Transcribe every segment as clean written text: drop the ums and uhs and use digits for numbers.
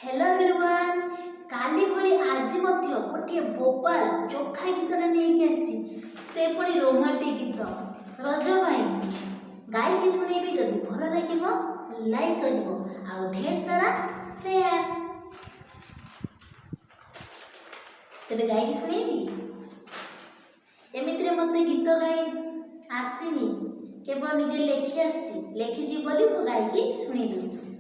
Hello everyone काली भली आज मध्य गोटे बोबाल चोखा गीतटा नहीं आसी से पुणी रोमांटिक गीत रज भाई गायकी शुणेबी जदि भल लगे लाइक कर ढेर सारा शेयर तेरे गायकी शुणेबी एमती मत गीत गाई आसनी केवल निजे लेखि आसी लेखिजी बोली मु गायकी शुणी दूसरी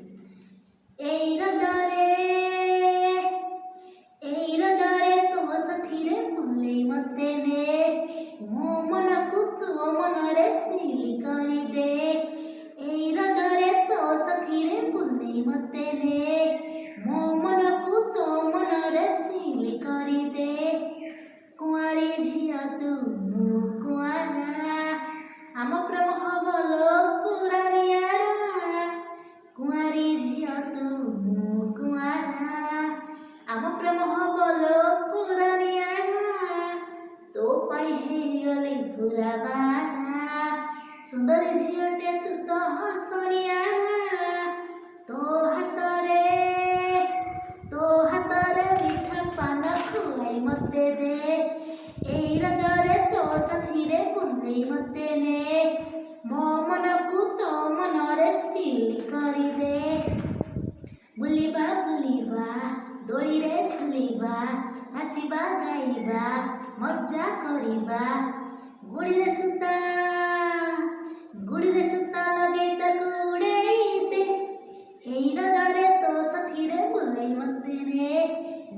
रजरे तो सखीरे बुले मते ने मो मन को तो मन रे सिली करी दे ए रजरे तो सखीरे बुले मते ने मो मन को तो मन रे सिली करी दे कुआरी झिया तू मो कुआरा आम प्रेम हबलो पुरानियारा कुआरी झिया तू मो कुआरा आम प्रेम हबलो पुरानियारा तो पाई हेगली पूरा बारा सुंदर झियोटे तू तो हसनियारा तो हाथरे मिठा पान खुआई मते दे एई रजरे तो साथीरे बुलेई मते ने मो मन को तो मन रे सिली करी दे बुलिबा दोली रे झुलिबा नाचिबा गाइबा मजा करिबा गुड़ी रे सुता लगे ताकू उड़ेई दे एई रजरे तो साथीरे बुलेई मते रे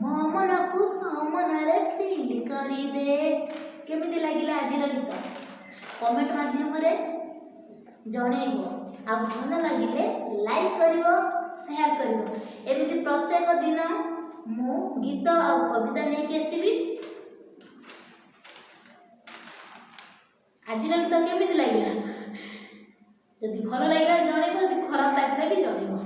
मो मन को तो मन रे सिली करी दे केमिति लागिला आजिर गीत कमेंट माध्यम रे जणेइबो आ भल लागिले लाइक करिवो शेयर करिवो एमिति प्रत्येक दिन मु गीत आ कविता लेके आसीबी आजिर गीत केमिति लागिला जदि भल लागिला जणेइबो जदि खराब लागिला भी जणेइबो।